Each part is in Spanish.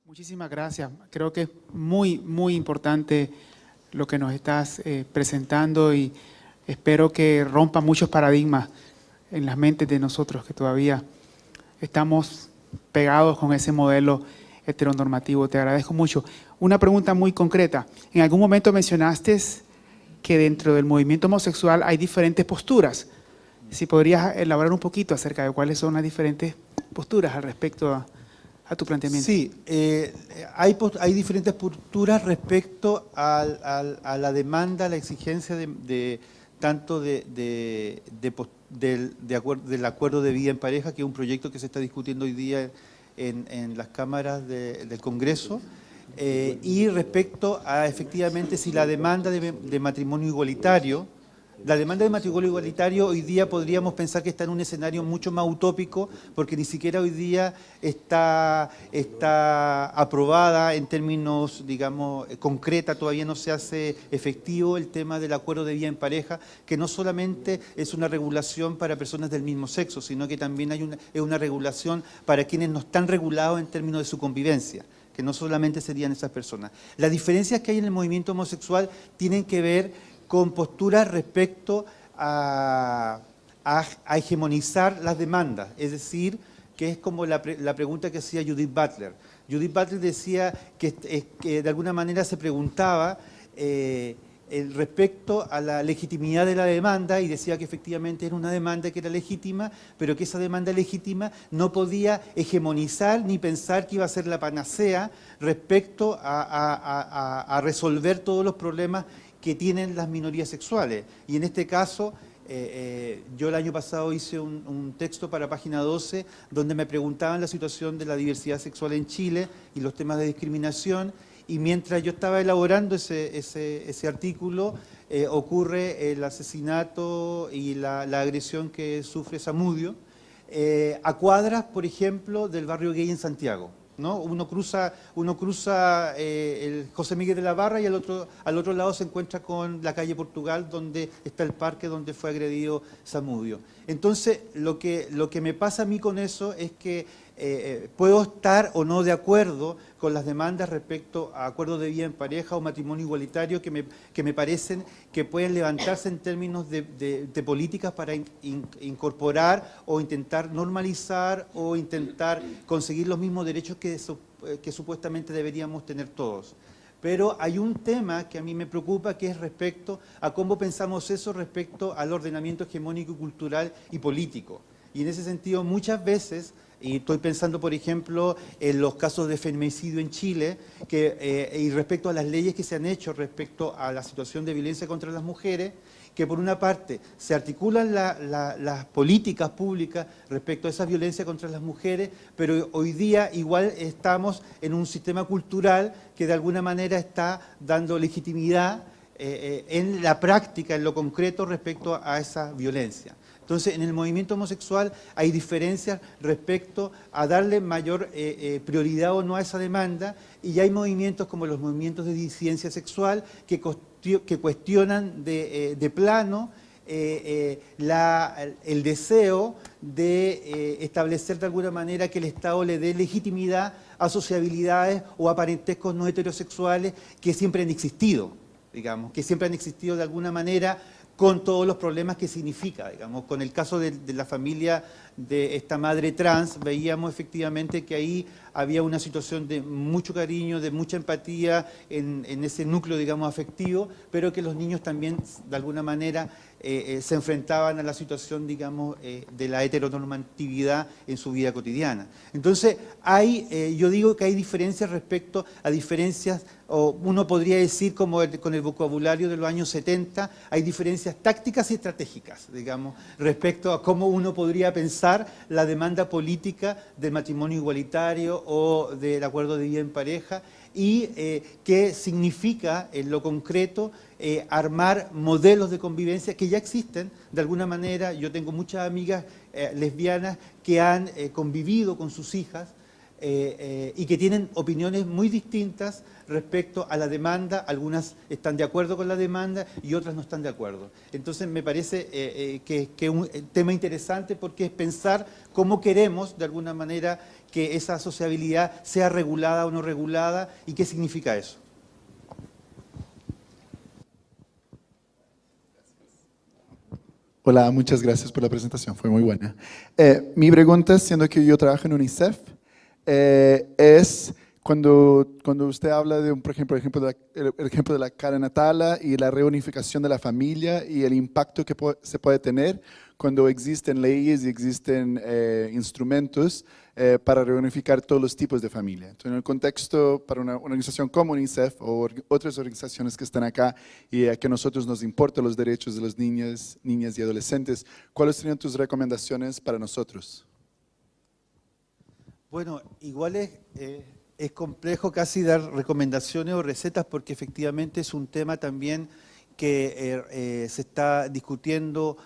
Muchísimas gracias. Creo que es muy importante lo que nos estás presentando y espero que rompa muchos paradigmas en las mentes de nosotros que todavía estamos pegados con ese modelo heteronormativo. Te agradezco mucho. Una pregunta muy concreta. En algún momento mencionaste que dentro del movimiento homosexual hay diferentes posturas. Si podrías elaborar un poquito acerca de cuáles son las diferentes posturas al respecto a tu planteamiento. Sí, hay diferentes posturas respecto a la demanda, a la exigencia tanto del acuerdo de vida en pareja, que es un proyecto que se está discutiendo hoy día en las cámaras del Congreso, y respecto a efectivamente si la demanda de matrimonio igualitario. La demanda de matrimonio igualitario hoy día podríamos pensar que está en un escenario mucho más utópico, porque ni siquiera hoy día está aprobada en términos, digamos, concreta, todavía no se hace efectivo el tema del acuerdo de vida en pareja, que no solamente es una regulación para personas del mismo sexo, sino que también es una regulación para quienes no están regulados en términos de su convivencia, que no solamente serían esas personas. Las diferencias que hay en el movimiento homosexual tienen que ver con posturas respecto a hegemonizar las demandas, es decir, que es como la pregunta que hacía Judith Butler. Judith Butler decía que de alguna manera se preguntaba respecto a la legitimidad de la demanda, y decía que efectivamente era una demanda que era legítima, pero que esa demanda legítima no podía hegemonizar ni pensar que iba a ser la panacea respecto a resolver todos los problemas que tienen las minorías sexuales. Y en este caso, yo el año pasado hice un texto para Página 12 donde me preguntaban la situación de la diversidad sexual en Chile y los temas de discriminación, y mientras yo estaba elaborando ese artículo, ocurre el asesinato y la agresión que sufre Zamudio, a cuadras, por ejemplo, del barrio gay en Santiago, ¿no? Uno cruza el José Miguel de la Barra y al otro lado se encuentra con la calle Portugal, donde está el parque donde fue agredido Zamudio. Entonces, lo que me pasa a mí con eso es que puedo estar o no de acuerdo con las demandas respecto a acuerdos de vida en pareja o matrimonio igualitario que me parecen que pueden levantarse en términos de políticas para incorporar o intentar normalizar o intentar conseguir los mismos derechos que supuestamente deberíamos tener todos. Pero hay un tema que a mí me preocupa, que es respecto a cómo pensamos eso respecto al ordenamiento hegemónico, cultural y político. Y en ese sentido, muchas veces, y estoy pensando, por ejemplo, en los casos de feminicidio en Chile, y respecto a las leyes que se han hecho respecto a la situación de violencia contra las mujeres, que por una parte se articulan las políticas públicas respecto a esa violencia contra las mujeres, pero hoy día igual estamos en un sistema cultural que de alguna manera está dando legitimidad en la práctica, en lo concreto, respecto a esa violencia. Entonces, en el movimiento homosexual hay diferencias respecto a darle mayor prioridad o no a esa demanda, y hay movimientos como los movimientos de disidencia sexual que cuestionan de plano el deseo de establecer de alguna manera que el Estado le dé legitimidad a sociabilidades o a parentescos no heterosexuales que siempre han existido, digamos, que siempre han existido de alguna manera, con todos los problemas que significa, digamos. Con el caso de la familia de esta madre trans, veíamos efectivamente que ahí había una situación de mucho cariño, de mucha empatía en ese núcleo, digamos, afectivo, pero que los niños también, de alguna manera, se enfrentaban a la situación, digamos, de la heteronormatividad en su vida cotidiana. Entonces, yo digo que hay diferencias respecto a diferencias, o uno podría decir, como con el vocabulario de los años 70, hay diferencias tácticas y estratégicas, digamos, respecto a cómo uno podría pensar la demanda política del matrimonio igualitario o del acuerdo de vida en pareja, y qué significa en lo concreto armar modelos de convivencia que ya existen de alguna manera. Yo tengo muchas amigas lesbianas que han convivido con sus hijas y que tienen opiniones muy distintas respecto a la demanda. Algunas están de acuerdo con la demanda y otras no están de acuerdo. Entonces me parece que es un tema interesante, porque es pensar cómo queremos de alguna manera que esa sociabilidad sea regulada o no regulada y qué significa eso. Hola, muchas gracias por la presentación, fue muy buena. Mi pregunta, siendo que yo trabajo en UNICEF, es cuando usted habla de, por ejemplo, el ejemplo de la cara natala y la reunificación de la familia y el impacto que se puede tener cuando existen leyes y existen instrumentos para reunificar todos los tipos de familia. Entonces, en el contexto para una organización como UNICEF o otras organizaciones que están acá y a que a nosotros nos importan los derechos de los niños, niñas y adolescentes, ¿cuáles serían tus recomendaciones para nosotros? Bueno, igual es complejo casi dar recomendaciones o recetas porque efectivamente es un tema también que se está discutiendo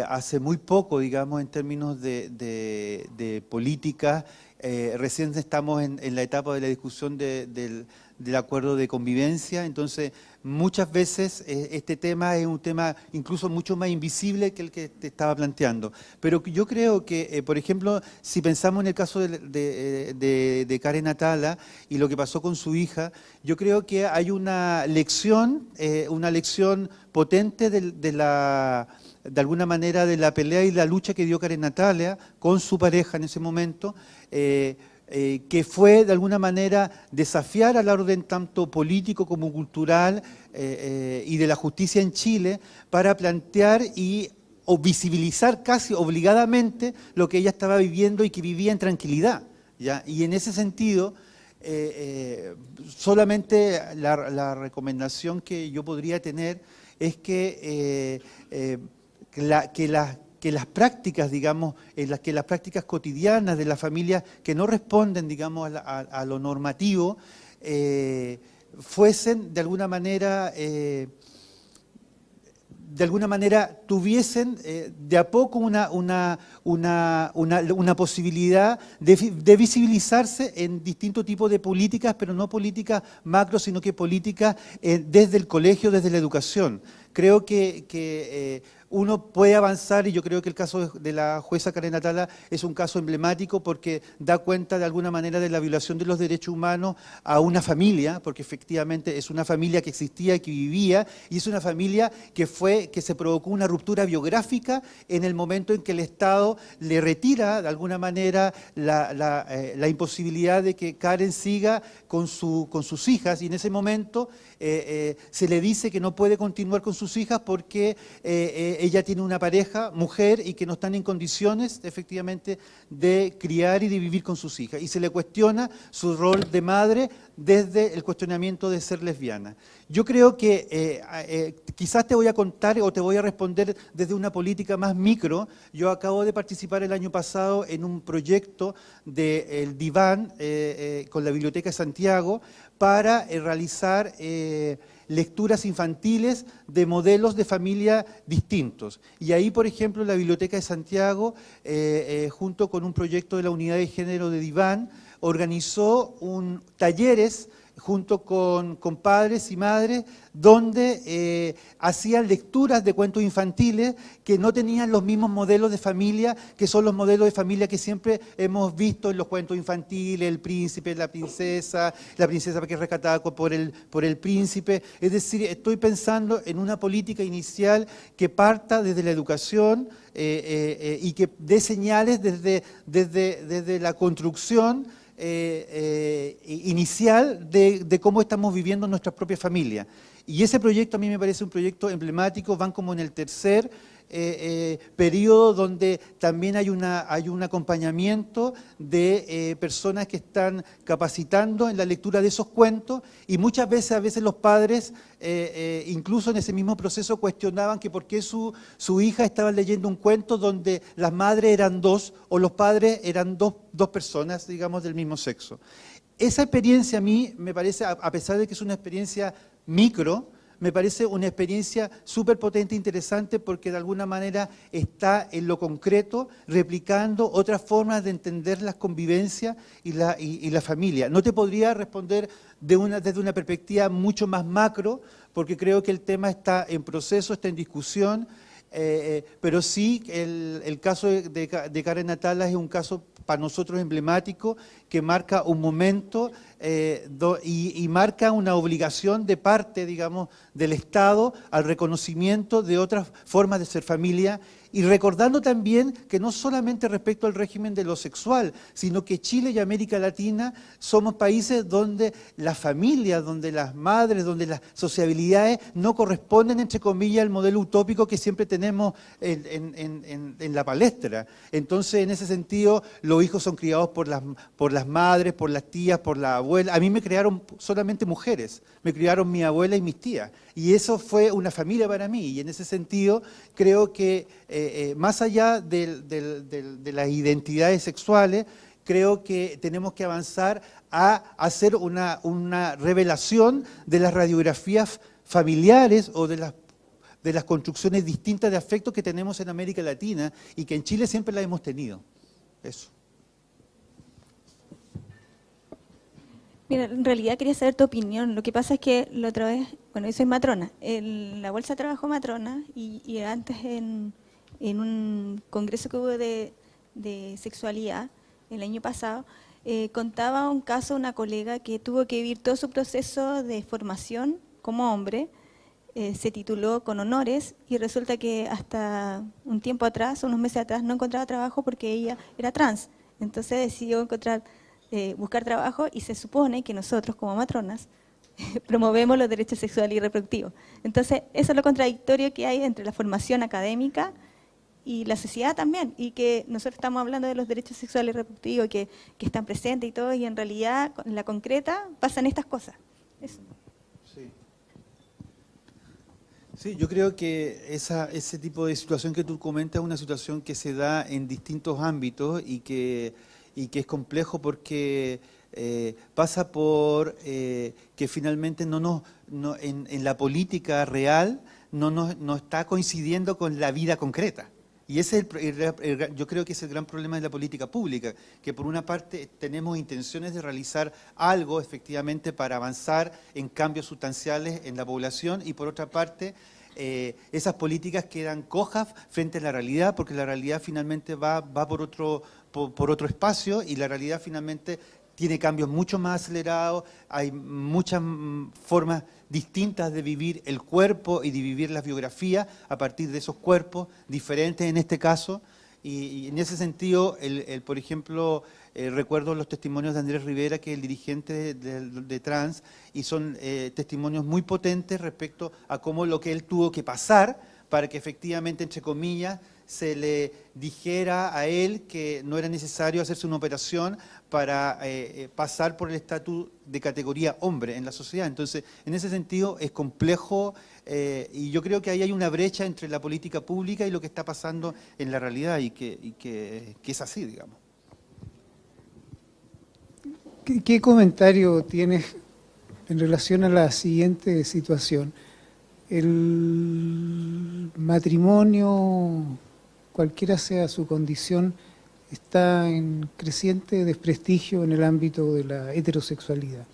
hace muy poco, digamos, en términos de política. Recién estamos en la etapa de la discusión del acuerdo de convivencia, entonces muchas veces este tema es un tema incluso mucho más invisible que el que te estaba planteando. Pero yo creo que, por ejemplo, si pensamos en el caso de Karen Atala y lo que pasó con su hija, yo creo que hay una lección potente de alguna manera de la pelea y la lucha que dio Karen Natalia con su pareja en ese momento, que fue de alguna manera desafiar al orden tanto político como cultural y de la justicia en Chile para plantear o visibilizar casi obligadamente lo que ella estaba viviendo y que vivía en tranquilidad, ¿ya? Y en ese sentido, solamente la recomendación que yo podría tener es que las prácticas, digamos, que las prácticas cotidianas de la familia que no responden, digamos, a lo normativo, fuesen de alguna manera tuviesen de a poco una posibilidad de visibilizarse en distintos tipos de políticas, pero no políticas macro, sino que políticas desde el colegio, desde la educación. Creo que uno puede avanzar y yo creo que el caso de la jueza Karen Atala es un caso emblemático porque da cuenta de alguna manera de la violación de los derechos humanos a una familia, porque efectivamente es una familia que existía y que vivía, y es una familia que se provocó una ruptura biográfica en el momento en que el Estado le retira de alguna manera la imposibilidad de que Karen siga con sus hijas, y en ese momento se le dice que no puede continuar con sus hijas porque ella tiene una pareja, mujer, y que no están en condiciones efectivamente de criar y de vivir con sus hijas. Y se le cuestiona su rol de madre desde el cuestionamiento de ser lesbiana. Yo creo que quizás te voy a contar o te voy a responder desde una política más micro. Yo acabo de participar el año pasado en un proyecto del Diván con la Biblioteca de Santiago para realizar lecturas infantiles de modelos de familia distintos. Y ahí, por ejemplo, la Biblioteca de Santiago, junto con un proyecto de la Unidad de Género de Diván, organizó talleres junto con padres y madres, donde hacían lecturas de cuentos infantiles que no tenían los mismos modelos de familia, que son los modelos de familia que siempre hemos visto en los cuentos infantiles, el príncipe, la princesa que es rescatada por el príncipe. Es decir, estoy pensando en una política inicial que parta desde la educación y que dé señales desde la construcción inicial de cómo estamos viviendo nuestras propias familias. Y ese proyecto a mí me parece un proyecto emblemático, van como en el tercer periodo donde también hay un acompañamiento de personas que están capacitando en la lectura de esos cuentos, y muchas veces, a veces los padres, incluso en ese mismo proceso, cuestionaban que por qué su hija estaba leyendo un cuento donde las madres eran dos o los padres eran dos personas, digamos, del mismo sexo. Esa experiencia a mí me parece, a pesar de que es una experiencia micro, me parece una experiencia súper potente e interesante porque de alguna manera está en lo concreto replicando otras formas de entender las convivencias y la familia. No te podría responder desde una perspectiva mucho más macro porque creo que el tema está en proceso, está en discusión, pero sí el caso de Karen Atala es un caso para nosotros emblemático, que marca un momento y marca una obligación de parte, digamos, del Estado al reconocimiento de otras formas de ser familia, y recordando también que no solamente respecto al régimen de lo sexual, sino que Chile y América Latina somos países donde las familias, donde las madres, donde las sociabilidades no corresponden, entre comillas, al modelo utópico que siempre tenemos en la palestra. Entonces, en ese sentido, los hijos son criados por las madres, por las tías, por la abuela. A mí me criaron solamente mujeres, me criaron mi abuela y mis tías. Y eso fue una familia para mí. Y en ese sentido, creo que más allá de las identidades sexuales, creo que tenemos que avanzar a hacer una revelación de las radiografías familiares o de las construcciones distintas de afecto que tenemos en América Latina y que en Chile siempre las hemos tenido. Eso. Mira, en realidad quería saber tu opinión. Lo que pasa es que la otra vez, bueno, yo soy matrona. En la bolsa trabajó matrona y antes en un congreso que hubo de sexualidad el año pasado, contaba un caso de una colega que tuvo que vivir todo su proceso de formación como hombre, se tituló con honores y resulta que hasta un tiempo atrás, unos meses atrás, no encontraba trabajo porque ella era trans. Entonces decidió buscar trabajo y se supone que nosotros como matronas promovemos los derechos sexuales y reproductivos. Entonces eso es lo contradictorio que hay entre la formación académica y la sociedad también, y que nosotros estamos hablando de los derechos sexuales y reproductivos que están presentes y todo, y en realidad en la concreta pasan estas cosas. Eso. Sí. Sí, yo creo que ese tipo de situación que tú comentas es una situación que se da en distintos ámbitos y que es complejo porque pasa por que finalmente en la política real no está coincidiendo con la vida concreta. Y ese es yo creo que es el gran problema de la política pública, que por una parte tenemos intenciones de realizar algo efectivamente para avanzar en cambios sustanciales en la población y por otra parte esas políticas quedan cojas frente a la realidad, porque la realidad finalmente va por otro espacio y la realidad finalmente tiene cambios mucho más acelerados, hay muchas formas distintas de vivir el cuerpo y de vivir las biografías a partir de esos cuerpos diferentes en este caso. Y en ese sentido, por ejemplo, recuerdo los testimonios de Andrés Rivera, que es el dirigente de Trans, y son testimonios muy potentes respecto a cómo lo que él tuvo que pasar para que efectivamente, entre comillas, se le dijera a él que no era necesario hacerse una operación para pasar por el estatus de categoría hombre en la sociedad. Entonces, en ese sentido es complejo y yo creo que ahí hay una brecha entre la política pública y lo que está pasando en la realidad y que es así, digamos. ¿Qué comentario tienes en relación a la siguiente situación? El matrimonio, cualquiera sea su condición, está en creciente desprestigio en el ámbito de la heterosexualidad.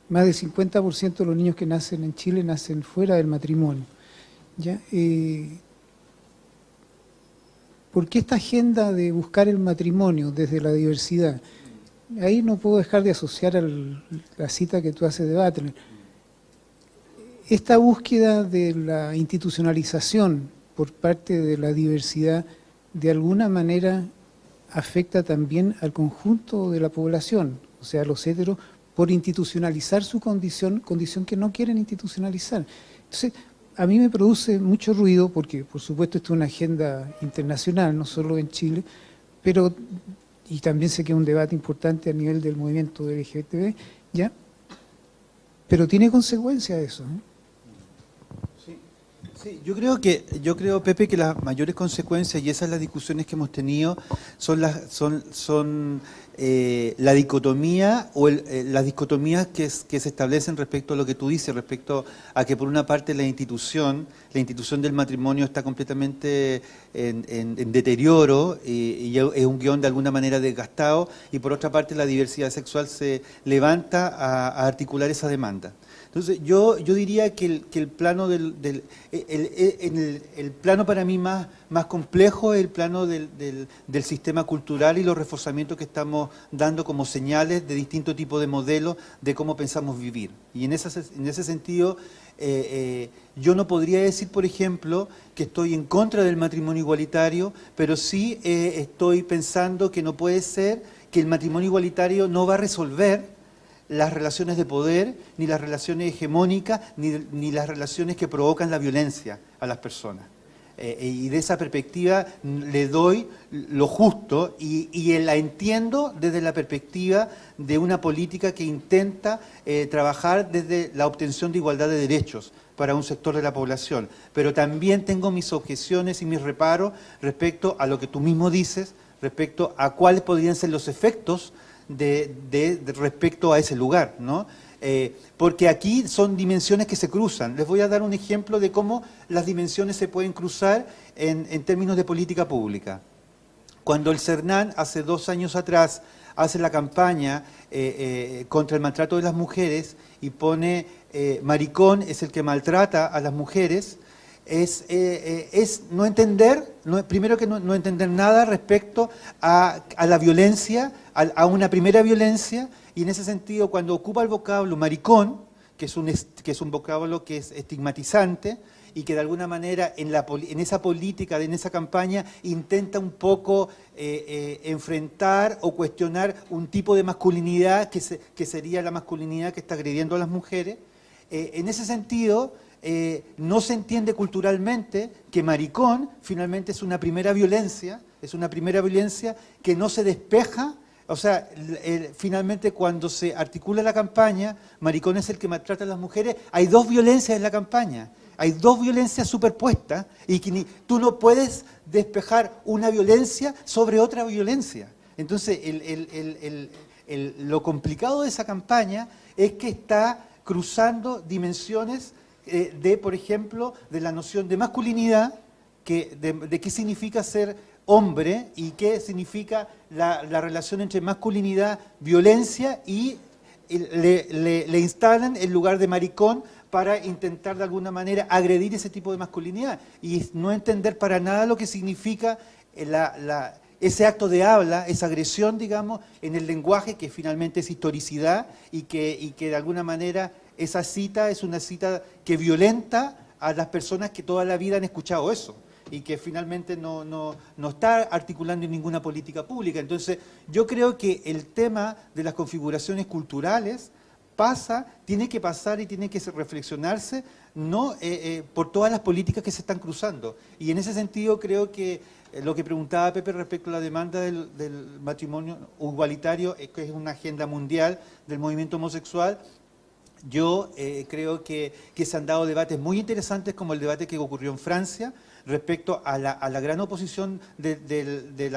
Más del 50% de los niños que nacen en Chile nacen fuera del matrimonio. ¿Ya? ¿Por qué esta agenda de buscar el matrimonio desde la diversidad? Ahí no puedo dejar de asociar a la cita que tú haces de Butler. Esta búsqueda de la institucionalización por parte de la diversidad de alguna manera afecta también al conjunto de la población, o sea, a los heteros, por institucionalizar su condición que no quieren institucionalizar. Entonces, a mí me produce mucho ruido, porque por supuesto esto es una agenda internacional, no solo en Chile, pero, y también sé que es un debate importante a nivel del movimiento LGBTB, ¿ya? Pero tiene consecuencias eso, ¿eh? Sí, yo creo, Pepe, que las mayores consecuencias, y esas son las discusiones que hemos tenido, son la dicotomía o las dicotomías que se establecen respecto a lo que tú dices, respecto a que por una parte la institución del matrimonio está completamente en deterioro y es un guión de alguna manera desgastado, y por otra parte la diversidad sexual se levanta a articular esa demanda. Entonces, yo diría que el plano el plano para mí más complejo es el plano del sistema cultural y los reforzamientos que estamos dando como señales de distintos tipos de modelos de cómo pensamos vivir. Y en ese sentido, yo no podría decir, por ejemplo, que estoy en contra del matrimonio igualitario, pero sí estoy pensando que no puede ser que el matrimonio igualitario no va a resolver las relaciones de poder, ni las relaciones hegemónicas, ni las relaciones que provocan la violencia a las personas. Y de esa perspectiva le doy lo justo y la entiendo desde la perspectiva de una política que intenta trabajar desde la obtención de igualdad de derechos para un sector de la población. Pero también tengo mis objeciones y mis reparos respecto a lo que tú mismo dices, respecto a cuáles podrían ser los efectos respecto a ese lugar, ¿no? Porque aquí son dimensiones que se cruzan. Les voy a dar un ejemplo de cómo las dimensiones se pueden cruzar en términos de política pública. Cuando el CERNAN, hace 2 años atrás, hace la campaña contra el maltrato de las mujeres y pone maricón es el que maltrata a las mujeres, es no entender, primero que no entender nada respecto a la violencia, a una primera violencia, y en ese sentido cuando ocupa el vocablo maricón, que es un vocablo que es estigmatizante, y que de alguna manera en esa política, en esa campaña, intenta un poco enfrentar o cuestionar un tipo de masculinidad que sería la masculinidad que está agrediendo a las mujeres. En ese sentido, no se entiende culturalmente que maricón finalmente es una primera violencia que no se despeja. O sea, finalmente cuando se articula la campaña, maricón es el que maltrata a las mujeres, hay 2 violencias en la campaña, hay 2 violencias superpuestas y que tú no puedes despejar una violencia sobre otra violencia. Entonces, lo complicado de esa campaña es que está cruzando dimensiones por ejemplo, de la noción de masculinidad, de qué significa ser hombre y qué significa la relación entre masculinidad, violencia, y le instalan el lugar de maricón para intentar de alguna manera agredir ese tipo de masculinidad y no entender para nada lo que significa ese acto de habla, esa agresión, digamos, en el lenguaje, que finalmente es historicidad y que de alguna manera esa cita es una cita que violenta a las personas que toda la vida han escuchado eso y que finalmente no está articulando en ninguna política pública. Entonces, yo creo que el tema de las configuraciones culturales tiene que pasar y tiene que reflexionarse por todas las políticas que se están cruzando. Y en ese sentido creo que lo que preguntaba Pepe respecto a la demanda del matrimonio igualitario, que es una agenda mundial del movimiento homosexual, yo creo que se han dado debates muy interesantes, como el debate que ocurrió en Francia, respecto a la gran oposición de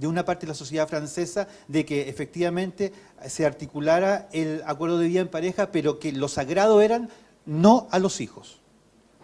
una parte de la sociedad francesa de que efectivamente se articulara el acuerdo de vida en pareja, pero que lo sagrado eran no a los hijos,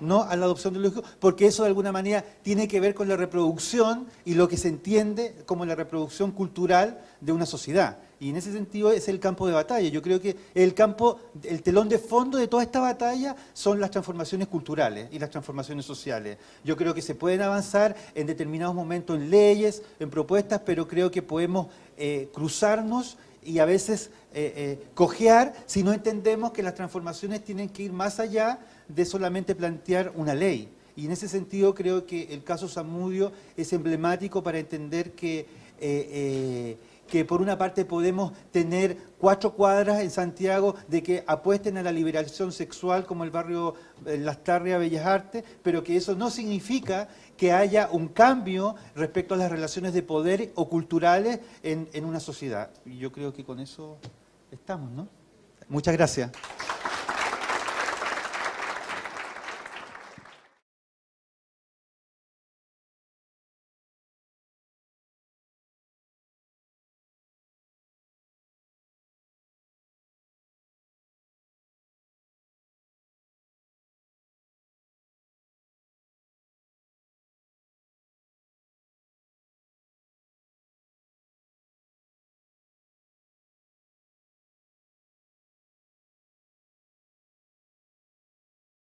no a la adopción de los hijos, porque eso de alguna manera tiene que ver con la reproducción y lo que se entiende como la reproducción cultural de una sociedad. Y en ese sentido es el campo de batalla. Yo creo que el telón de fondo de toda esta batalla son las transformaciones culturales y las transformaciones sociales. Yo creo que se pueden avanzar en determinados momentos en leyes, en propuestas, pero creo que podemos cruzarnos y a veces cojear si no entendemos que las transformaciones tienen que ir más allá de solamente plantear una ley. Y en ese sentido creo que el caso Zamudio es emblemático para entender que por una parte podemos tener 4 cuadras en Santiago de que apuesten a la liberación sexual como el barrio Lastarria, Bellas Artes, pero que eso no significa que haya un cambio respecto a las relaciones de poder o culturales en una sociedad. Y yo creo que con eso estamos, ¿no? Muchas gracias.